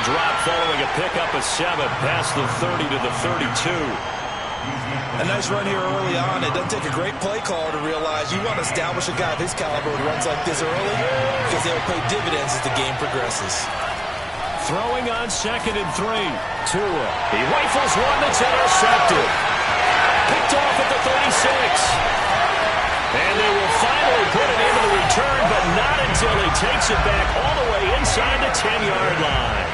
drop following a pickup of 7 past the 30 to the 32. A nice run here early on. It doesn't take a great play caller to realize you want to establish a guy of his caliber with runs like this early because they'll pay dividends as the game progresses. Throwing on 2nd and 3. Tua. He rifles one that's intercepted. Picked off at the 36. And they will finally put it into the return, but not until he takes it back all the way inside the 10-yard line.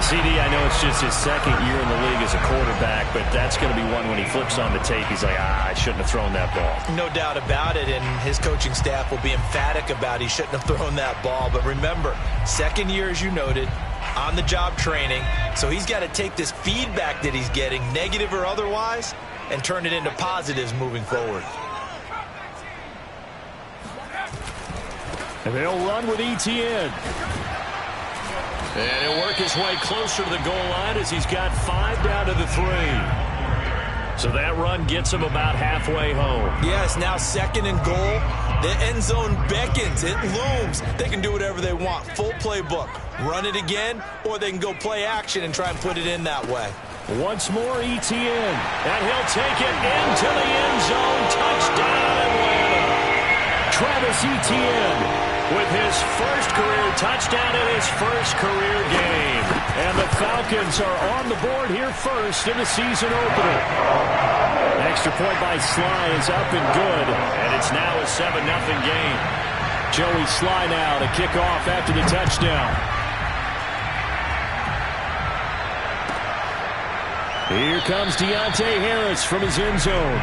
CD, I know it's just his 2nd year in the league as a quarterback, but that's going to be one when he flips on the tape, he's like, I shouldn't have thrown that ball. No doubt about it, and his coaching staff will be emphatic about he shouldn't have thrown that ball. But remember, 2nd year, as you noted, on-the-job training, so he's got to take this feedback that he's getting, negative or otherwise, and turn it into positives moving forward. And they'll run with Etienne. And he'll work his way closer to the goal line as he's got 5 down to the 3. So that run gets him about halfway home. Yes, now 2nd and goal. The end zone beckons. It looms. They can do whatever they want. Full playbook. Run it again, or they can go play action and try and put it in that way. Once more, Etienne. And he'll take it into the end zone. Touchdown, Atlanta. Travis Etienne with his first career touchdown in his first career game. And the Falcons are on the board here first in the season opener. Extra point by Sly is up and good. And it's now a 7-0 game. Joey Sly now to kick off after the touchdown. Here comes Deontay Harris from his end zone.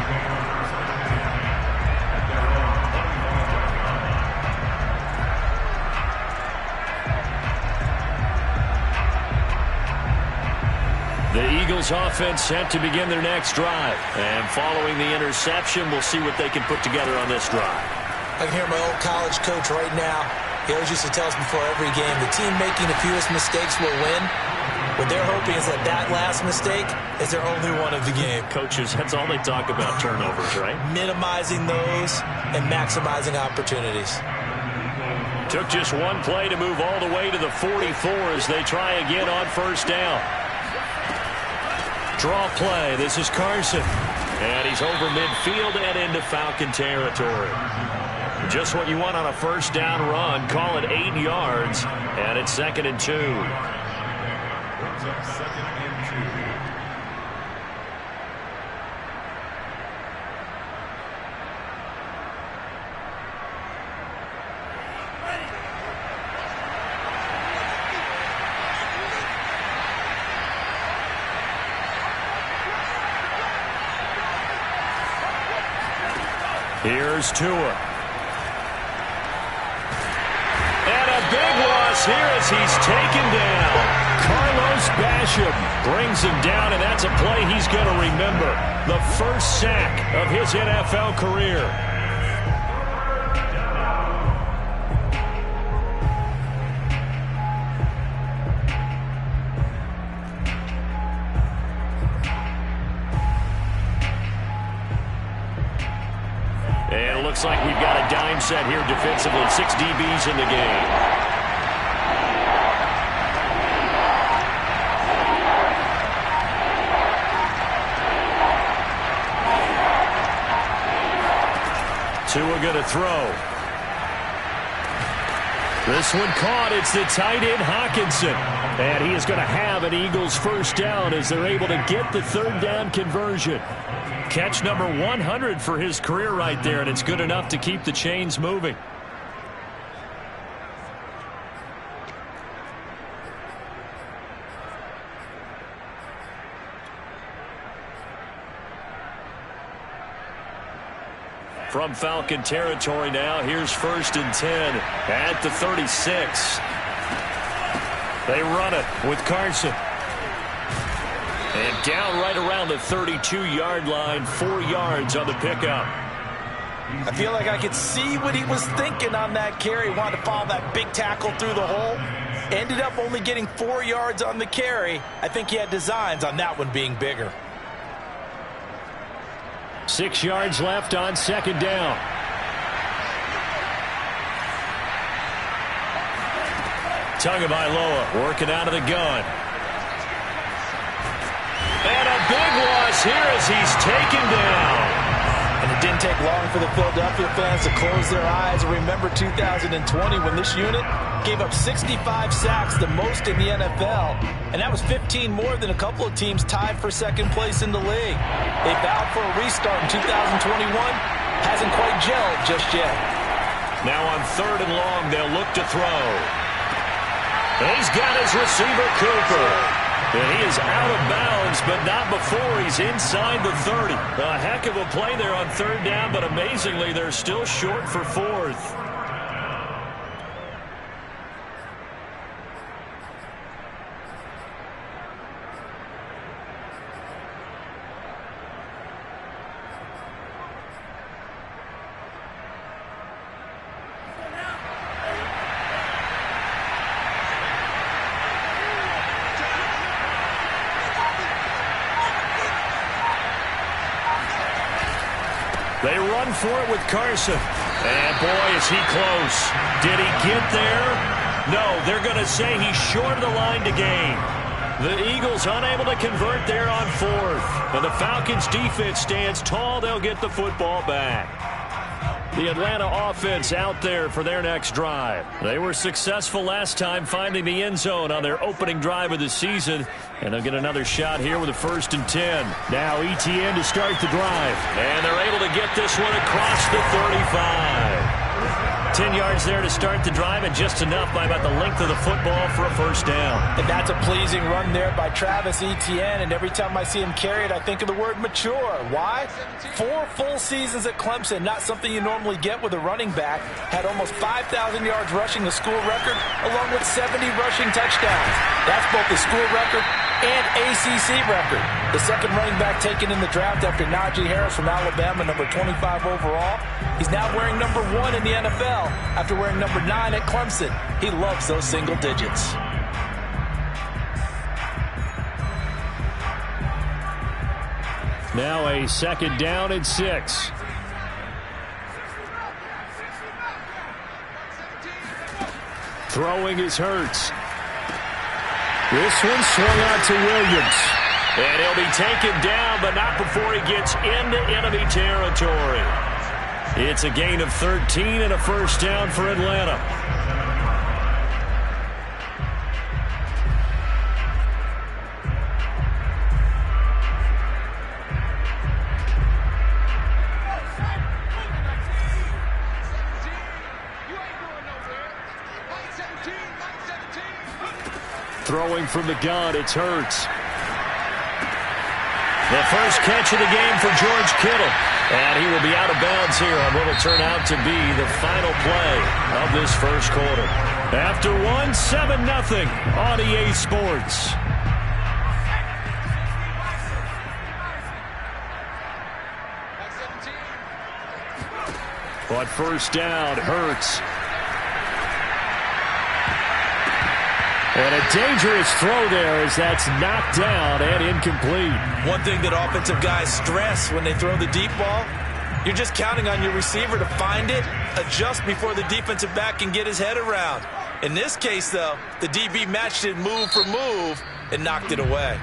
The Eagles offense set to begin their next drive. And following the interception, we'll see what they can put together on this drive. I can hear my old college coach right now. He always used to tell us before every game, the team making the fewest mistakes will win. What they're hoping is that last mistake is their only one of the game. Coaches, that's all they talk about, turnovers, right? Minimizing those and maximizing opportunities. Took just one play to move all the way to the 44 as they try again on first down. Draw play. This is Carson. And he's over midfield and into Falcon territory. Just what you want on a first down run. Call it 8 yards. And it's 2nd and 2. Here's Tua. And a big loss here as he's taken down. Carlos Basham brings him down, and that's a play he's going to remember. The first sack of his NFL career. And it looks like we've got a dime set here defensively. 6 DBs in the game. Tua going to throw. This one caught. It's the tight end Hockenson. And he is going to have an Eagles first down as they're able to get the 3rd down conversion. Catch number 100 for his career right there, and it's good enough to keep the chains moving. From Falcon territory now, here's 1st and 10 at the 36. They run it with Carson. And down right around the 32-yard line, 4 yards on the pickup. I feel like I could see what he was thinking on that carry. Wanted to follow that big tackle through the hole. Ended up only getting 4 yards on the carry. I think he had designs on that one being bigger. 6 yards left on 2nd down. Tagovailoa working out of the gun. And a big loss here as he's taken down. And it didn't take long for the Philadelphia fans to close their eyes and remember 2020 when this unit gave up 65 sacks, the most in the NFL. And that was 15 more than a couple of teams tied for second place in the league. They vowed for a restart in 2021. Hasn't quite gelled just yet. Now on 3rd and long, they'll look to throw. He's got his receiver, Cooper. And he is out of bounds, but not before he's inside the 30. A heck of a play there on 3rd down, but amazingly, they're still short for 4th. They run for it with Carson. And boy, is he close. Did he get there? No, they're going to say he's short of the line to gain. The Eagles unable to convert there on 4th. And the Falcons defense stands tall. They'll get the football back. The Atlanta offense out there for their next drive. They were successful last time finding the end zone on their opening drive of the season. And they'll get another shot here with a 1st and 10. Now ETN to start the drive. And they're able to get this one across the 35. 10 yards there to start the drive, and just enough by about the length of the football for a 1st down. And that's a pleasing run there by Travis Etienne, and every time I see him carry it, I think of the word mature. Why? 4 full seasons at Clemson, not something you normally get with a running back. Had almost 5,000 yards rushing, the school record, along with 70 rushing touchdowns. That's both the school record and ACC record. The second running back taken in the draft after Najee Harris from Alabama, number 25 overall. He's now wearing number 1 in the NFL after wearing number 9 at Clemson. He loves those single digits. Now a 2nd down and 6. Throwing is Hurts. This one swung out to Williams. And he'll be taken down, but not before he gets into enemy territory. It's a gain of 13 and a 1st down for Atlanta. Throwing from the gun, it's Hurts. The first catch of the game for George Kittle. And he will be out of bounds here on what will turn out to be the final play of this 1st quarter. After one, 7-0 on EA Sports. But 1st down, Hurts. And a dangerous throw there as that's knocked down and incomplete. One thing that offensive guys stress when they throw the deep ball, you're just counting on your receiver to find it, adjust before the defensive back can get his head around. In this case, though, the DB matched it move for move and knocked it away.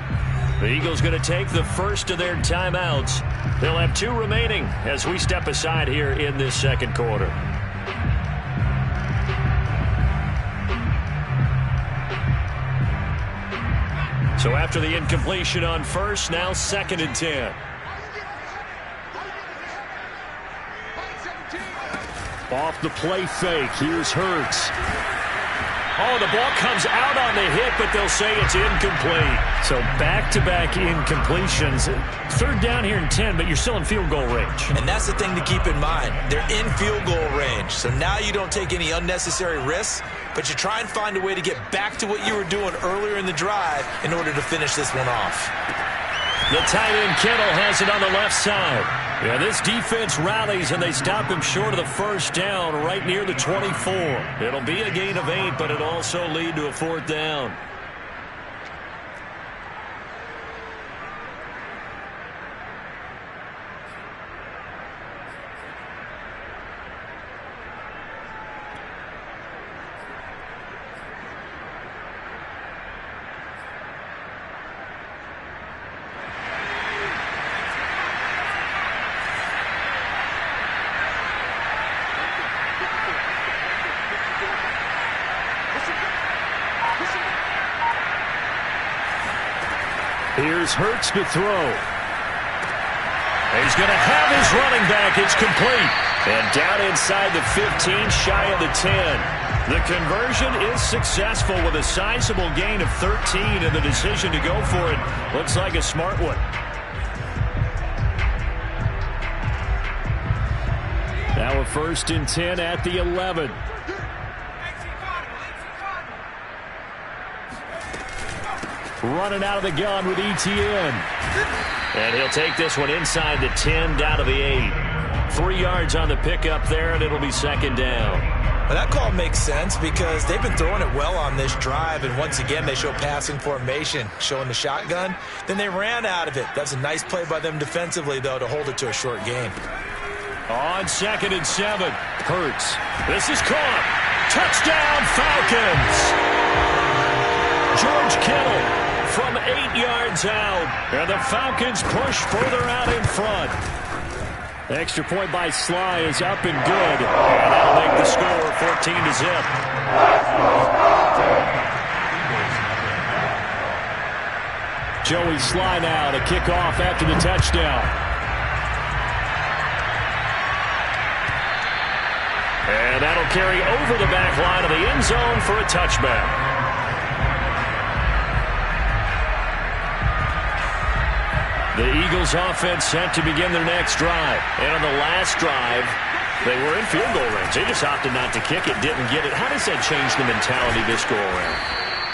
The Eagles going to take the first of their timeouts. They'll have 2 remaining as we step aside here in this 2nd quarter. So after the incompletion on 1st, now 2nd and 10. Off the play fake, here's Hurts. Oh, the ball comes out on the hit, but they'll say it's incomplete. So back-to-back incompletions. 3rd down here and 10, but you're still in field goal range. And that's the thing to keep in mind. They're in field goal range. So now you don't take any unnecessary risks, but you try and find a way to get back to what you were doing earlier in the drive in order to finish this one off. The tight end Kittle has it on the left side. Yeah, this defense rallies, and they stop him short of the 1st down right near the 24. It'll be a gain of 8, but it'll also lead to a 4th down. Here's Hurts to throw. He's going to have his running back. It's complete. And down inside the 15, shy of the 10. The conversion is successful with a sizable gain of 13, and the decision to go for it looks like a smart one. Now a 1st and 10 at the 11. Running out of the gun with ETN. And he'll take this one inside the 10, down to the 8. 3 yards on the pickup there, and it'll be 2nd down. Well, that call makes sense because they've been throwing it well on this drive, and once again they show passing formation, showing the shotgun. Then they ran out of it. That's a nice play by them defensively, though, to hold it to a short gain. On 2nd and 7, Hurts. This is caught. Touchdown, Falcons! George Kittle from 8 yards out, and the Falcons push further out in front. Extra point by Sly is up and good, and that'll make the score 14-0. Joey Sly now to kick off after the touchdown. And that'll carry over the back line of the end zone for a touchback. The Eagles offense set to begin their next drive. And on the last drive, they were in field goal range. They just opted not to kick it, didn't get it. How does that change the mentality this go around?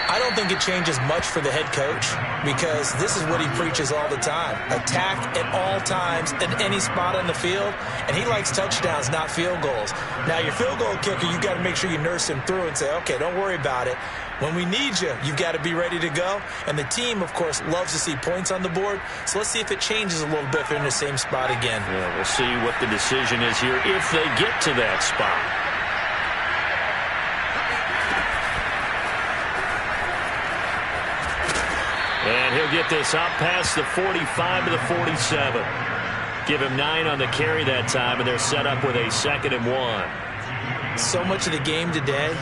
I don't think it changes much for the head coach because this is what he preaches all the time. Attack at all times in any spot on the field, and he likes touchdowns, not field goals. Now, your field goal kicker, you've got to make sure you nurse him through and say, okay, don't worry about it. When we need you, you've got to be ready to go. And the team, of course, loves to see points on the board. So let's see if it changes a little bit if they're in the same spot again. Yeah, we'll see what the decision is here if they get to that spot. And he'll get this up past the 45 to the 47. Give him 9 on the carry that time, and they're set up with a 2nd and 1. So much of the game today,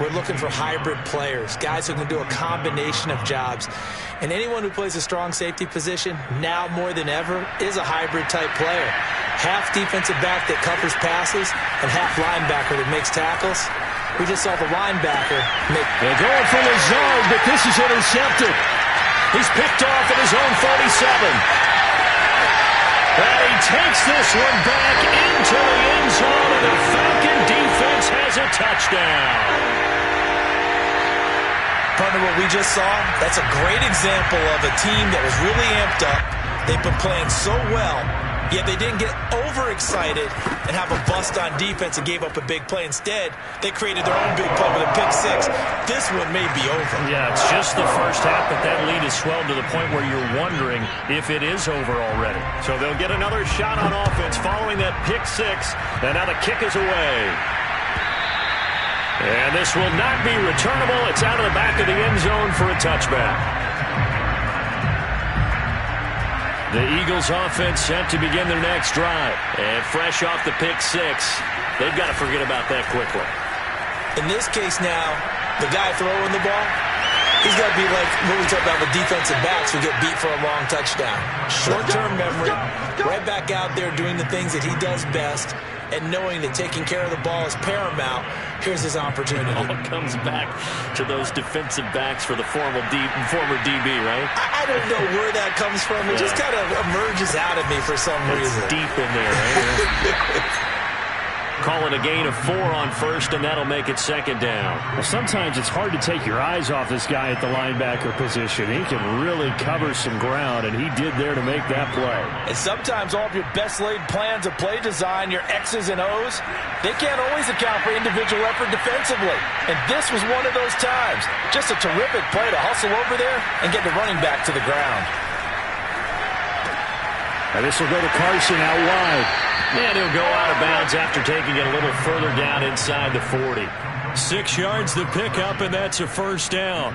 we're looking for hybrid players, guys who can do a combination of jobs. And anyone who plays a strong safety position, now more than ever, is a hybrid-type player. Half defensive back that covers passes and half linebacker that makes tackles. We just saw the linebacker make... They're going for Lazard, but this is intercepted. He's picked off at his own 47. And he takes this one back into the end zone, and the Falcon defense has a touchdown. Partner, what we just saw, that's a great example of a team that was really amped up. They've been playing so well, yet they didn't get overexcited and have a bust on defense and gave up a big play. Instead, they created their own big play with a pick 6. This one may be over. Yeah, it's just the first half, but that lead has swelled to the point where you're wondering if it is over already. So they'll get another shot on offense following that pick 6, and now the kick is away. And this will not be returnable. It's out of the back of the end zone for a touchback. The Eagles offense set to begin their next drive. And fresh off the pick 6, they've got to forget about that quickly. In this case now, the guy throwing the ball, he's got to be like what we talk about with defensive backs who get beat for a long touchdown. Short-term memory, right back out there doing the things that he does best, and knowing that taking care of the ball is paramount. Here's his opportunity. All comes back to those defensive backs for the former DB, right? I don't know where that comes from. It just kind of emerges out of me for some reason. Deep in there, right? Call it a gain of 4 on first, and that'll make it 2nd down. Well, sometimes it's hard to take your eyes off this guy at the linebacker position. He can really cover some ground, and he did there to make that play. And sometimes all of your best laid plans of play design, your X's and O's, they can't always account for individual effort defensively. And this was one of those times. Just a terrific play to hustle over there and get the running back to the ground. And this will go to Carson out wide. And he'll go out of bounds after taking it a little further down inside the 40. 6 yards the pickup, and that's a first down.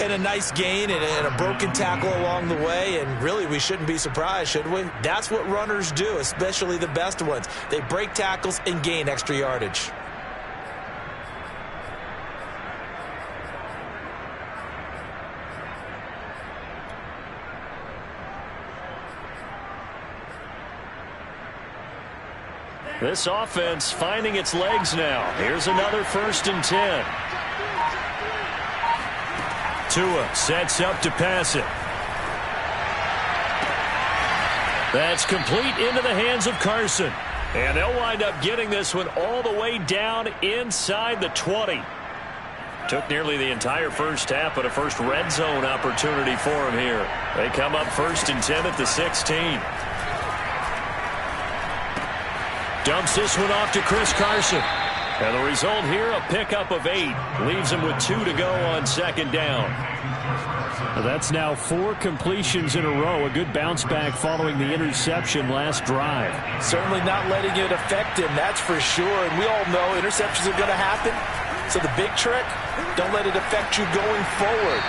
And a nice gain and a broken tackle along the way, and really we shouldn't be surprised, should we? That's what runners do, especially the best ones. They break tackles and gain extra yardage. This offense finding its legs now. Here's another 1st and 10. Tua sets up to pass it. That's complete into the hands of Carson. And they'll wind up getting this one all the way down inside the 20. Took nearly the entire first half, but a first red zone opportunity for him here. They come up 1st and 10 at the 16. Dumps this one off to Chris Carson. And the result here, a pickup of 8. Leaves him with 2 to go on 2nd down. That's now 4 completions in a row. A good bounce back following the interception last drive. Certainly not letting it affect him, that's for sure. And we all know interceptions are going to happen. So the big trick, don't let it affect you going forward.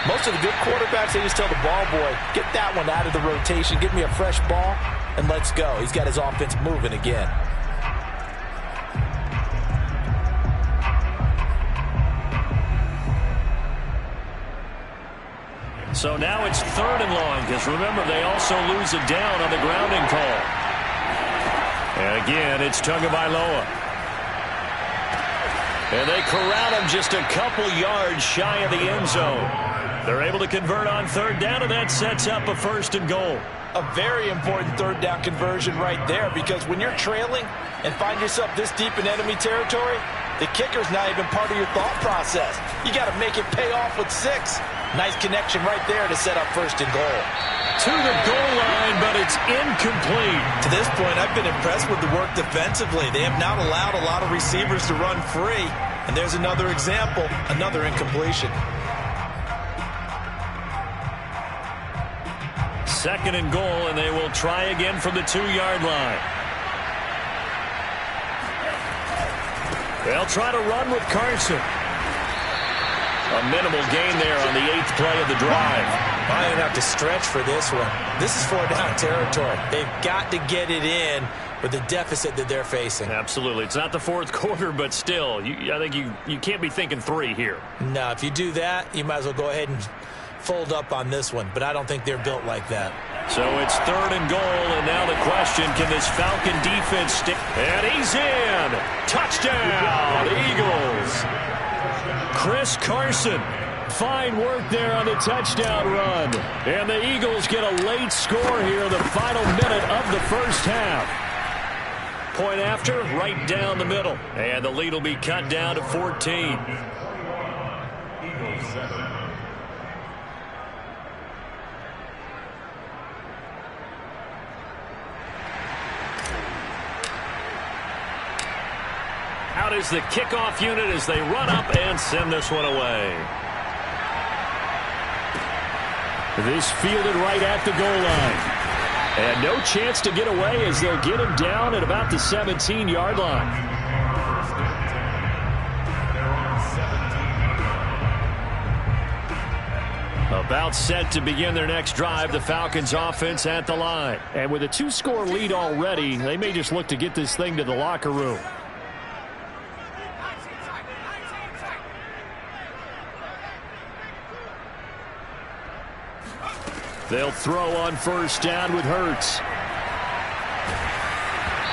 Most of the good quarterbacks, they just tell the ball boy, get that one out of the rotation, give me a fresh ball, and let's go. He's got his offense moving again. So now it's 3rd and long, because remember, they also lose it down on the grounding call. And again, it's Tagovailoa. And they corral him just a couple yards shy of the end zone. They're able to convert on 3rd down, and that sets up a 1st and goal. A very important 3rd down conversion right there, because when you're trailing and find yourself this deep in enemy territory, the kicker's not even part of your thought process. You got to make it pay off with 6. Nice connection right there to set up 1st and goal. To the goal line, but it's incomplete. To this point, I've been impressed with the work defensively. They have not allowed a lot of receivers to run free. And there's another example, another incompletion. 2nd and goal, and they will try again from the 2-yard line. They'll try to run with Carson. A minimal gain there on the 8th play of the drive. I don't have to stretch for this one. This is 4-down territory. They've got to get it in with the deficit that they're facing. Absolutely. It's not the 4th quarter, but still, I think you can't be thinking 3 here. No, if you do that, you might as well go ahead and fold up on this one. But I don't think they're built like that. So it's 3rd and goal, and now the question, can this Falcon defense stick? And he's in! Touchdown, Eagles! Chris Carson. Fine work there on the touchdown run. And the Eagles get a late score here in the final minute of the first half. Point after, right down the middle. And the lead will be cut down to 14. Out is the kickoff unit as they run up and send this one away. This fielded right at the goal line. And no chance to get away as they'll get him down at about the 17-yard line. About set to begin their next drive, the Falcons offense at the line. And with a 2-score lead already, they may just look to get this thing to the locker room. They'll throw on 1st down with Hurts.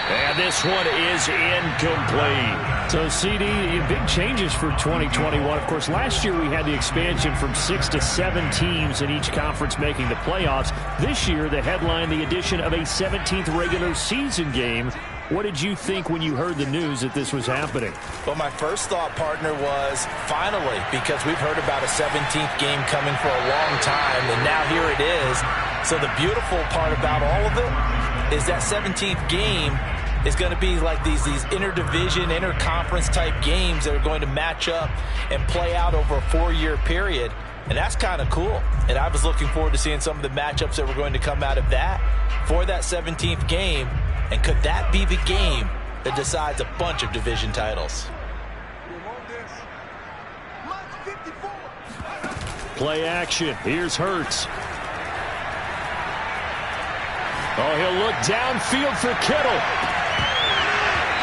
And this one is incomplete. So, CD, big changes for 2021. Of course, last year we had the expansion from 6 to 7 teams in each conference making the playoffs. This year, the headline, the addition of a 17th regular season game. What did you think when you heard the news that this was happening? Well, my first thought, partner, was finally, because we've heard about a 17th game coming for a long time, and now here it is. So the beautiful part about all of it is that 17th game is going to be like these interdivision, interconference type games that are going to match up and play out over a 4-year period. And that's kind of cool. And I was looking forward to seeing some of the matchups that were going to come out of that for that 17th game. And could that be the game that decides a bunch of division titles? Play action. Here's Hurts. Oh, he'll look downfield for Kittle.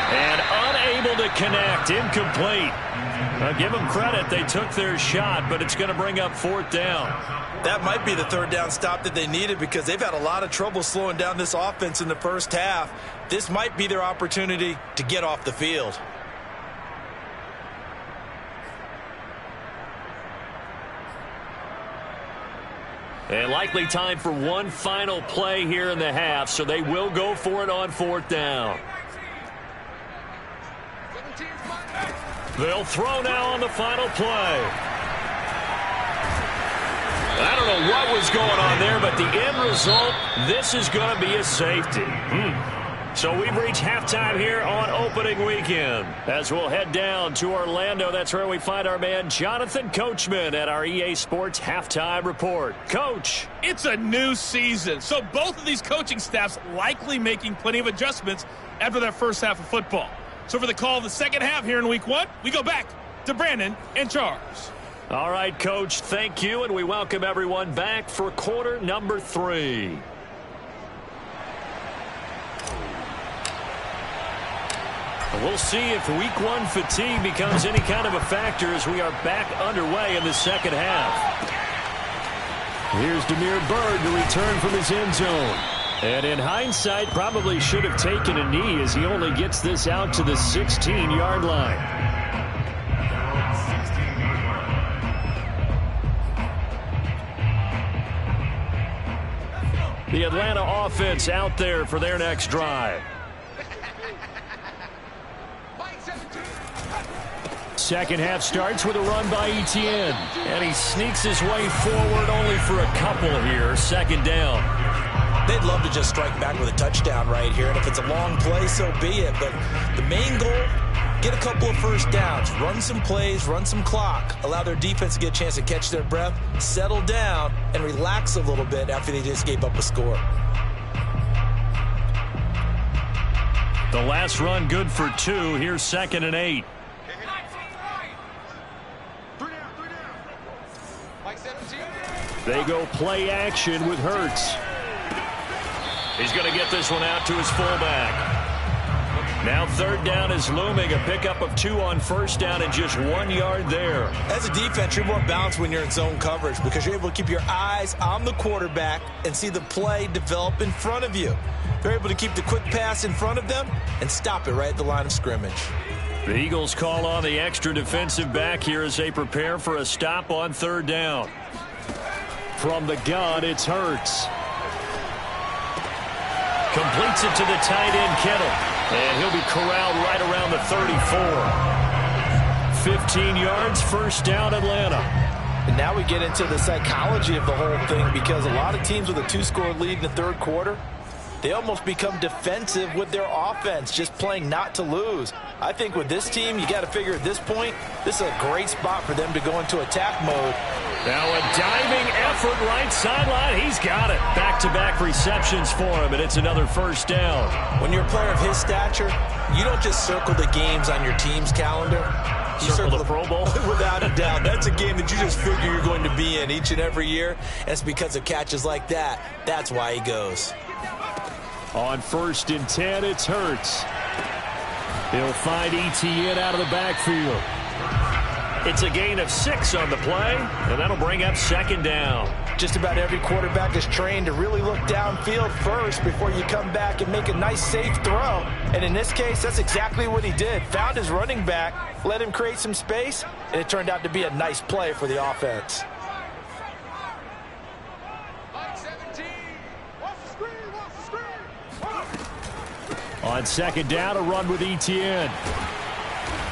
And unable to connect. Incomplete. Give them credit. They took their shot, but it's going to bring up 4th down. That might be the 3rd down stop that they needed because they've had a lot of trouble slowing down this offense in the first half. This might be their opportunity to get off the field. And likely time for one final play here in the half, so they will go for it on 4th down. They'll throw now on the final play. I don't know what was going on there, but the end result, this is going to be a safety. So we've reached halftime here on opening weekend. As we'll head down to Orlando, that's where we find our man Jonathan Coachman at our EA Sports Halftime Report. Coach. It's a new season, so both of these coaching staffs likely making plenty of adjustments after that first half of football. So for the call of the second half here in week 1, we go back to Brandon and Charles. All right, Coach, thank you, and we welcome everyone back for quarter number 3. We'll see if week 1 fatigue becomes any kind of a factor as we are back underway in the second half. Here's Damiere Byrd to return from his end zone. And in hindsight, probably should have taken a knee as he only gets this out to the 16-yard line. The Atlanta offense out there for their next drive. Second half starts with a run by Etienne. And he sneaks his way forward only for a couple here. 2nd down. They'd love to just strike back with a touchdown right here. And if it's a long play, so be it. But the main goal, get a couple of first downs. Run some plays, run some clock. Allow their defense to get a chance to catch their breath, settle down, and relax a little bit after they just gave up a score. The last run good for 2. Here's 2nd and 8. They go play action with Hurts. He's going to get this one out to his fullback. Now 3rd down is looming. A pickup of 2 on 1st down and just 1 yard there. As a defense, you're more balanced when you're in zone coverage because you're able to keep your eyes on the quarterback and see the play develop in front of you. They're able to keep the quick pass in front of them and stop it right at the line of scrimmage. The Eagles call on the extra defensive back here as they prepare for a stop on 3rd down. From the gun, it's Hurts. Completes it to the tight end, Kittle. And he'll be corralled right around the 34. 15 yards, 1st down, Atlanta. And now we get into the psychology of the whole thing because a lot of teams with a 2-score lead in the 3rd quarter, they almost become defensive with their offense, just playing not to lose. I think with this team, you got to figure at this point, this is a great spot for them to go into attack mode. Now a diving effort right sideline. He's got it. Back-to-back receptions for him, and it's another 1st down. When you're a player of his stature, you don't just circle the games on your team's calendar. You circle the Pro Bowl? Without a doubt. That's a game that you just figure you're going to be in each and every year. And it's because of catches like that. That's why he goes. On 1st and 10, it's Hurts. He'll find Etienne out of the backfield. It's a gain of 6 on the play, and that'll bring up 2nd down. Just about every quarterback is trained to really look downfield first before you come back and make a nice, safe throw. And in this case, that's exactly what he did. Found his running back, let him create some space, and it turned out to be a nice play for the offense. On 2nd down, a run with Etienne.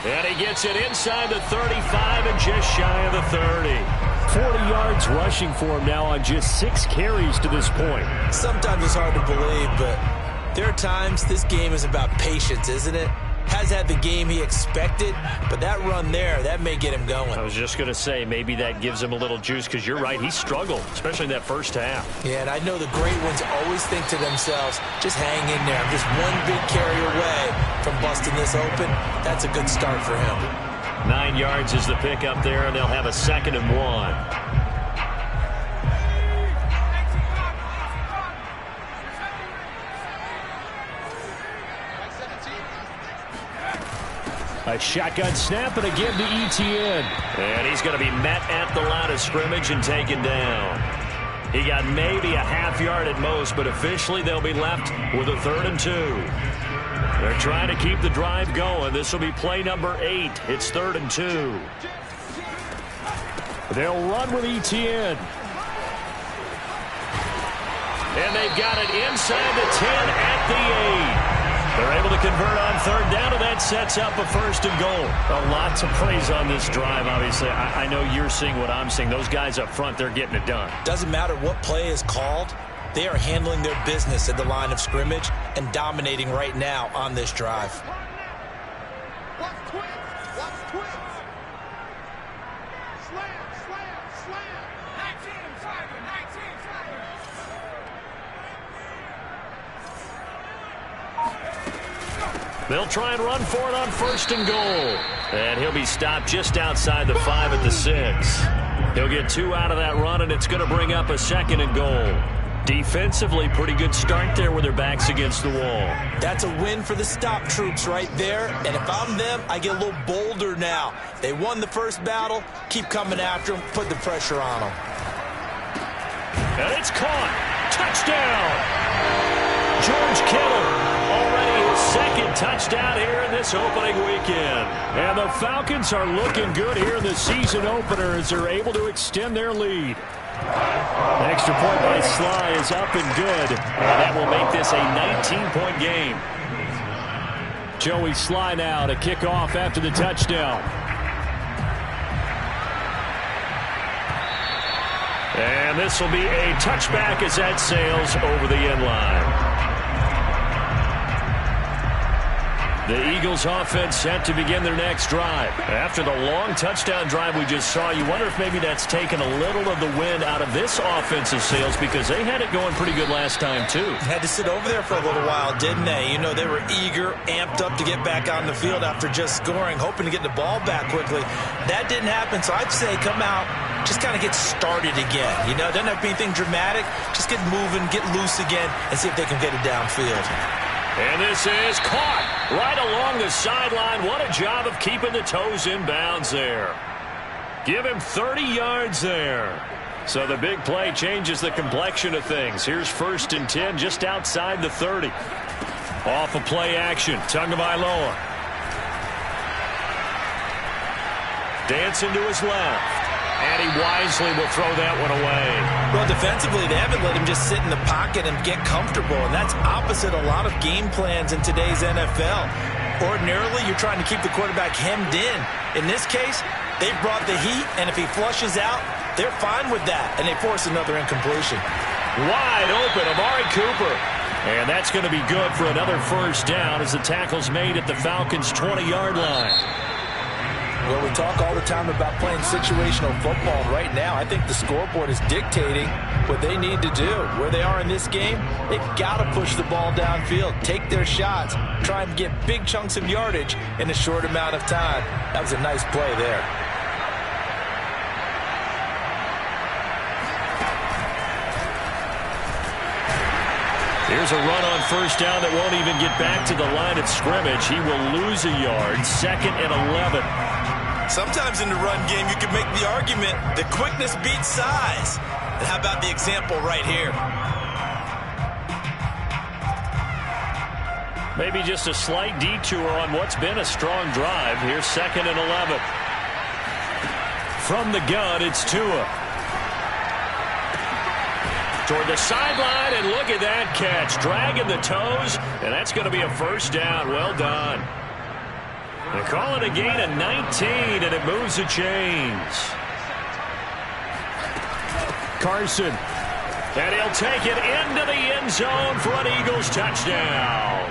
And he gets it inside the 35 and just shy of the 30. 40 yards rushing for him now on just 6 carries to this point. Sometimes it's hard to believe, but there are times this game is about patience, isn't it? Has had the game he expected, but that run there, that may get him going. I was just going to say, maybe that gives him a little juice, because you're right, he struggled, especially in that first half. Yeah, and I know the great ones always think to themselves, just hang in there. I'm just one big carry away from busting this open. That's a good start for him. 9 yards is the pickup there, and they'll have a 2nd and 1. A shotgun snap and again to Etienne. And he's going to be met at the line of scrimmage and taken down. He got maybe a half yard at most, but officially they'll be left with a 3rd and 2. They're trying to keep the drive going. This will be play number 8. It's 3rd and 2. They'll run with Etienne. And they've got it inside the 10 at the 8. They're able to convert on 3rd down, and that sets up a 1st and goal. A lot to praise on this drive, obviously. I know you're seeing what I'm seeing. Those guys up front, they're getting it done. Doesn't matter what play is called. They are handling their business at the line of scrimmage and dominating right now on this drive. They'll try and run for it on 1st and goal. And he'll be stopped just outside the 5 at the 6. He'll get 2 out of that run, and it's going to bring up a 2nd and goal. Defensively, pretty good start there with their backs against the wall. That's a win for the stop troops right there. And if I'm them, I get a little bolder now. They won the first battle. Keep coming after them. Put the pressure on them. And it's caught. Touchdown. George Kittle. Already his 2nd touchdown here in this opening weekend. And the Falcons are looking good here in the season opener as they're able to extend their lead. The extra point by Sly is up and good. And that will make this a 19-point game. Joey Sly now to kick off after the touchdown. And this will be a touchback as that sails over the end line. The Eagles offense set to begin their next drive. After the long touchdown drive we just saw, you wonder if maybe that's taken a little of the wind out of this offensive sails because they had it going pretty good last time too. Had to sit over there for a little while, didn't they? You know, they were eager, amped up to get back on the field after just scoring, hoping to get the ball back quickly. That didn't happen, so I'd say come out, just kind of get started again. You know, it doesn't have to be anything dramatic. Just get moving, get loose again, and see if they can get it downfield. And this is caught right along the sideline. What a job of keeping the toes in bounds there. Give him 30 yards there. So the big play changes the complexion of things. Here's 1st and 10 just outside the 30. Off of play action. Tagovailoa. Dancing to his left. And he wisely will throw that one away. Well, defensively, they haven't let him just sit in the pocket and get comfortable, and that's opposite a lot of game plans in today's NFL. Ordinarily, you're trying to keep the quarterback hemmed in. In this case, they've brought the heat, and if he flushes out, they're fine with that, and they force another incompletion. Wide open, Amari Cooper. And that's going to be good for another 1st down as the tackle's made at the Falcons' 20-yard line. Well, we talk all the time about playing situational football. Right now, I think the scoreboard is dictating what they need to do. Where they are in this game, they've got to push the ball downfield, take their shots, try and get big chunks of yardage in a short amount of time. That was a nice play there. Here's a run on 1st down that won't even get back to the line of scrimmage. He will lose a yard. 2nd and 11. Sometimes in the run game, you can make the argument that quickness beats size. And how about the example right here? Maybe just a slight detour on what's been a strong drive. Here's 2nd and 11. From the gun, it's Tua. Toward the sideline, and look at that catch. Dragging the toes, and that's going to be a 1st down. Well done. They call it a gain of 19, and it moves the chains. Carson. And he'll take it into the end zone for an Eagles touchdown.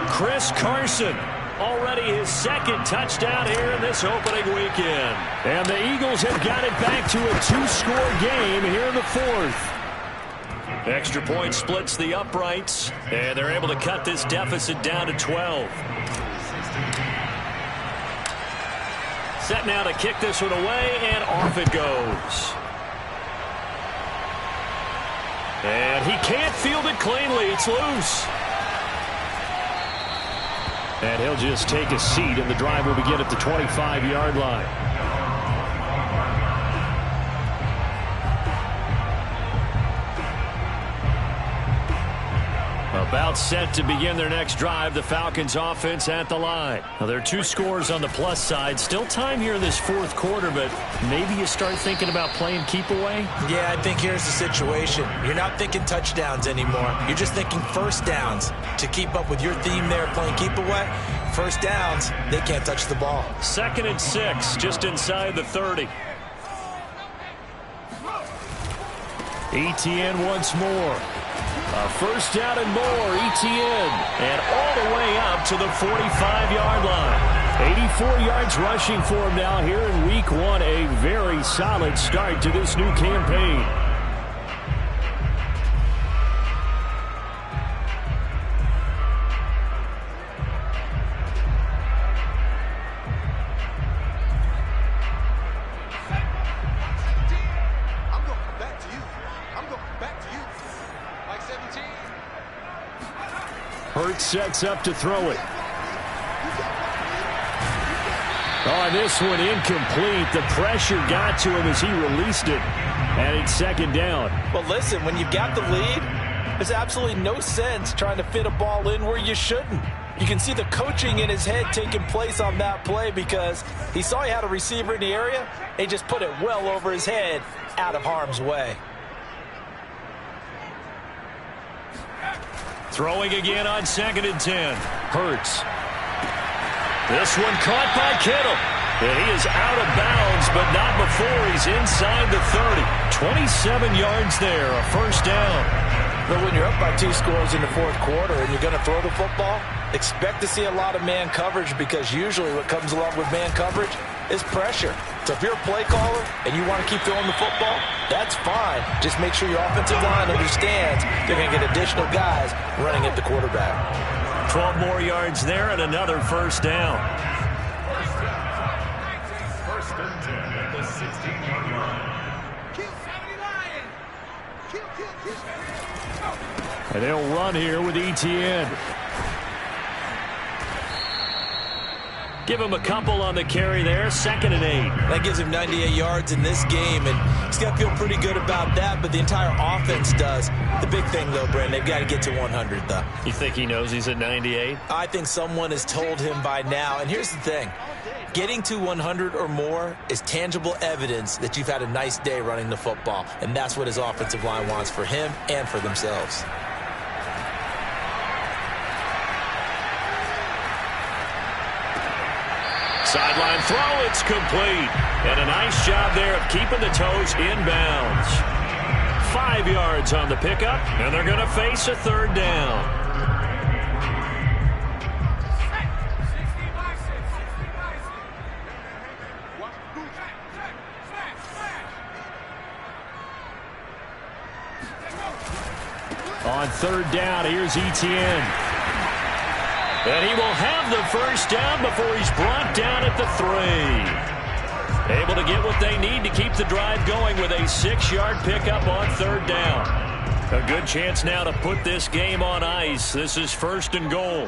Chris Carson, already his 2nd touchdown here in this opening weekend. And the Eagles have got it back to a 2-score game here in the 4th. Extra point splits the uprights, and they're able to cut this deficit down to 12. Set now to kick this one away, and off it goes. And he can't field it cleanly. It's loose. And he'll just take a seat, and the drive will begin at the 25-yard line. About set to begin their next drive, the Falcons offense at the line. Now, there are 2 scores on the plus side. Still time here in this fourth quarter, but maybe you start thinking about playing keep away? Yeah, I think here's the situation. You're not thinking touchdowns anymore. You're just thinking first downs. To keep up with your theme there, playing keep away, first downs, they can't touch the ball. 2nd and 6, just inside the 30. Etienne once more. A first down and more, Etienne. And all the way up to the 45-yard line. 84 yards rushing for him now here in week 1. A very solid start to this new campaign. Hurts sets up to throw it. Oh, this one incomplete. The pressure got to him as he released it. And it's 2nd down. Well, listen, when you've got the lead, there's absolutely no sense trying to fit a ball in where you shouldn't. You can see the coaching in his head taking place on that play because he saw he had a receiver in the area, and he just put it well over his head out of harm's way. Throwing again on 2nd and 10. Hurts. This one caught by Kittle. And he is out of bounds, but not before he's inside the 30. 27 yards there, a first down. But when you're up by 2 scores in the fourth quarter and you're going to throw the football, expect to see a lot of man coverage because usually what comes along with man coverage is pressure. So if you're a play caller and you want to keep throwing the football, that's fine. Just make sure your offensive line understands they're going to get additional guys running at the quarterback. 12 more yards there and another first down. First and 10 at the 16-yard line. And they'll run here with Etienne. Give him a couple on the carry there. 2nd and 8. That gives him 98 yards in this game, and he's got to feel pretty good about that, but the entire offense does. The big thing, though, Brandon, they've got to get to 100, though. You think he knows he's at 98? I think someone has told him by now, and here's the thing. Getting to 100 or more is tangible evidence that you've had a nice day running the football, and that's what his offensive line wants for him and for themselves. Sideline throw, it's complete. And a nice job there of keeping the toes inbounds. 5 yards on the pickup, and they're going to face a 3rd down. On 3rd down, here's Etienne. And he will have the first down before he's brought down at the 3. Able to get what they need to keep the drive going with a 6-yard pickup on 3rd down. A good chance now to put this game on ice. This is 1st and goal.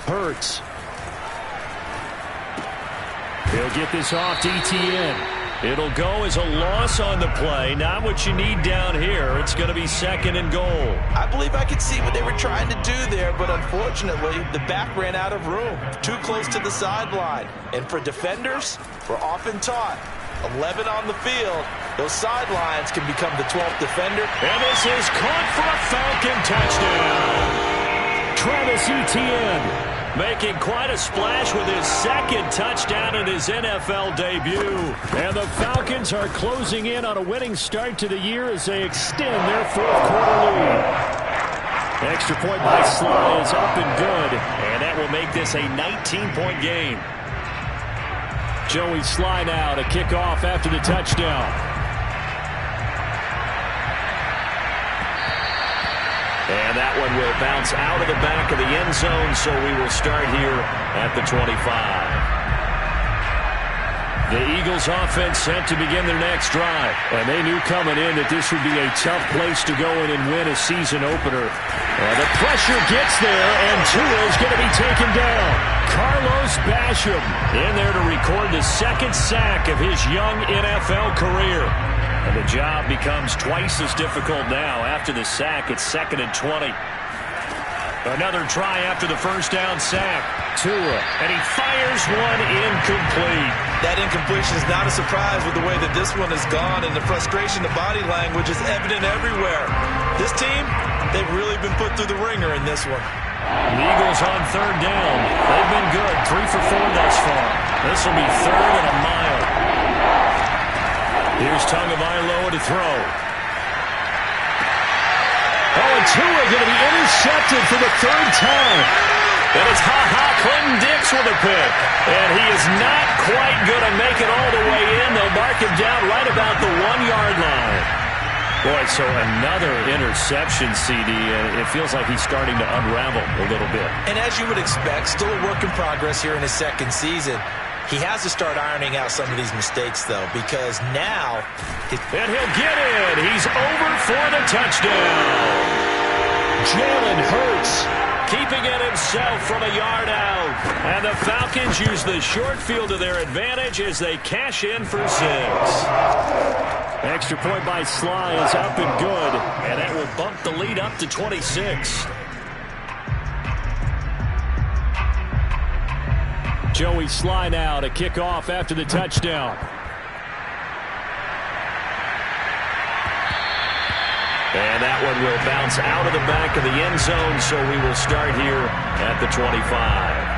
Hurts. He'll get this off to Etienne. It'll go as a loss on the play. Not what you need down here. It's going to be 2nd and goal. I believe I could see what they were trying to do there, but unfortunately, the back ran out of room. Too close to the sideline. And for defenders, we're often taught, 11 on the field, those sidelines can become the 12th defender. And this is caught for a Falcon touchdown. Travis Etienne making quite a splash with his 2nd touchdown in his NFL debut. And the Falcons are closing in on a winning start to the year as they extend their 4th quarter lead. Extra point by Sly is up and good, and that will make this a 19-point game. Joey Sly now to kick off after the touchdown. And that one will bounce out of the back of the end zone, so we will start here at the 25. The Eagles offense set to begin their next drive. And they knew coming in that this would be a tough place to go in and win a season opener. The pressure Rusher gets there, and Tua's going to be taken down. Carlos Basham in there to record the second sack of his young NFL career. And the job becomes twice as difficult now. After the sack, it's 2nd and 20. Another try after the first down sack. Tua, and he fires one incomplete. That incompletion is not a surprise with the way that this one has gone, and the frustration, the body language is evident everywhere. This team, they've really been put through the ringer in this one. The Eagles on 3rd down. They've been good, 3 for 4 thus far. This will be 3rd and a mile. Here's Tagovailoa to throw. Oh, and Tua going to be intercepted for the 3rd time. And it's Clinton Dix with a pick. And he is not quite going to make it all the way in. They'll mark him down right about the 1-yard line. Boy, so another interception, CD. It feels like he's starting to unravel a little bit. And as you would expect, still a work in progress here in his 2nd season. He has to start ironing out some of these mistakes, though, because now... And he'll get in. He's over for the touchdown. Jalen Hurts keeping it himself from a yard out. And the Falcons use the short field to their advantage as they cash in for 6. Extra point by Sly is up and good. And that will bump the lead up to 26. Joey Sly now to kick off after the touchdown. And that one will bounce out of the back of the end zone, so we will start here at the 25.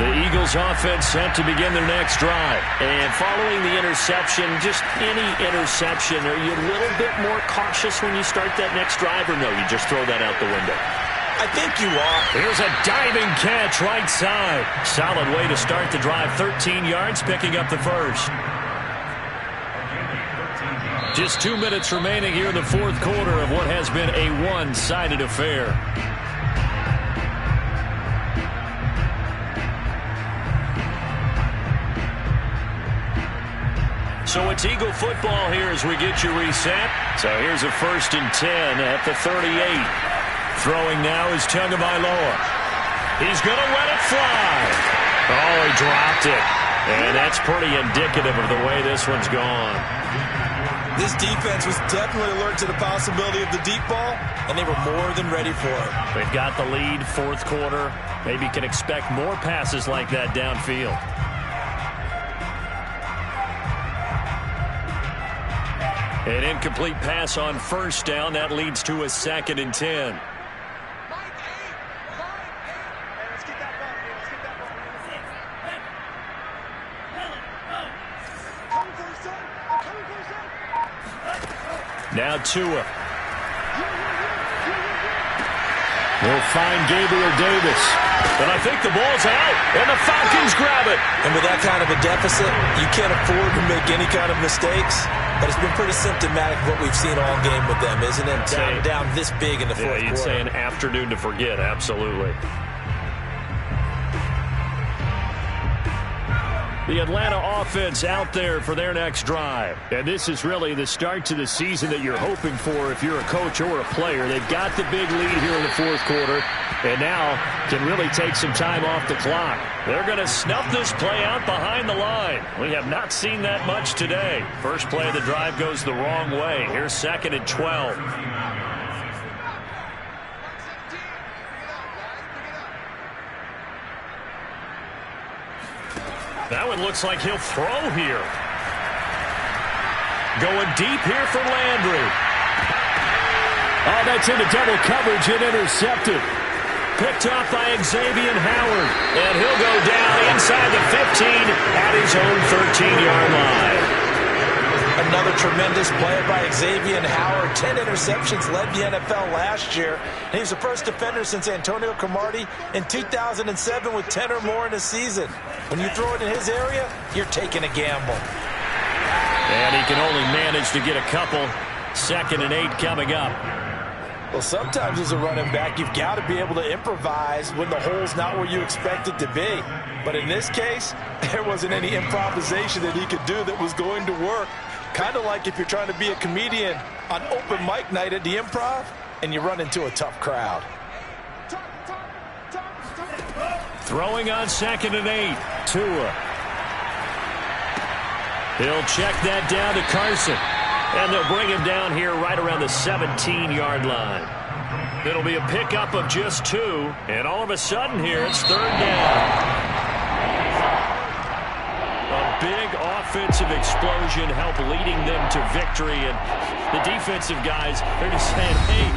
The Eagles offense set to begin their next drive. And following the interception, just any interception, are you a little bit more cautious when you start that next drive, or no, you just throw that out the window? I think you are. Here's a diving catch right side. Solid way to start the drive. 13 yards, picking up the first. Just 2 minutes remaining here in the 4th quarter of what has been a one-sided affair. So it's Eagle football here as we get you reset. So here's a 1st and 10 at the 38. Throwing now is Tagovailoa. He's going to let it fly. Oh, he dropped it. And that's pretty indicative of the way this one's gone. This defense was definitely alert to the possibility of the deep ball, and they were more than ready for it. They've got the lead, 4th quarter. Maybe can expect more passes like that downfield. An incomplete pass on 1st down. That leads to a 2nd and 10. Now Tua. We'll find Gabriel Davis. But I think the ball's out, and the Falcons grab it. And with that kind of a deficit, you can't afford to make any kind of mistakes. But it's been pretty symptomatic of what we've seen all game with them, isn't it? Down this big in the 4th quarter. You'd say an afternoon to forget, absolutely. The Atlanta offense out there for their next drive. And this is really the start to the season that you're hoping for if you're a coach or a player. They've got the big lead here in the 4th quarter, and now can really take some time off the clock. They're going to snuff this play out behind the line. We have not seen that much today. First play of the drive goes the wrong way. Here's 2nd and 12. That one looks like he'll throw here. Going deep here for Landry. Oh, that's into double coverage and intercepted. Picked up by Xavier Howard. And he'll go down inside the 15 at his own 13-yard line. Another tremendous play by Xavier Howard. 10 interceptions, led the NFL last year. And he was the first defender since Antonio Cromartie in 2007 with 10 or more in a season. When you throw it in his area, you're taking a gamble. And he can only manage to get a couple. 2nd and 8 coming up. Well, sometimes as a running back, you've got to be able to improvise when the hole's not where you expect it to be. But in this case, there wasn't any improvisation that he could do that was going to work. Kind of like if you're trying to be a comedian on open mic night at the Improv and you run into a tough crowd. Throwing on 2nd and 8. Tua. He'll check that down to Carson. And they'll bring him down here right around the 17-yard line. It'll be a pickup of just 2. And all of a sudden here, it's 3rd down. A big offensive explosion helped leading them to victory. And the defensive guys, they're just saying, hey,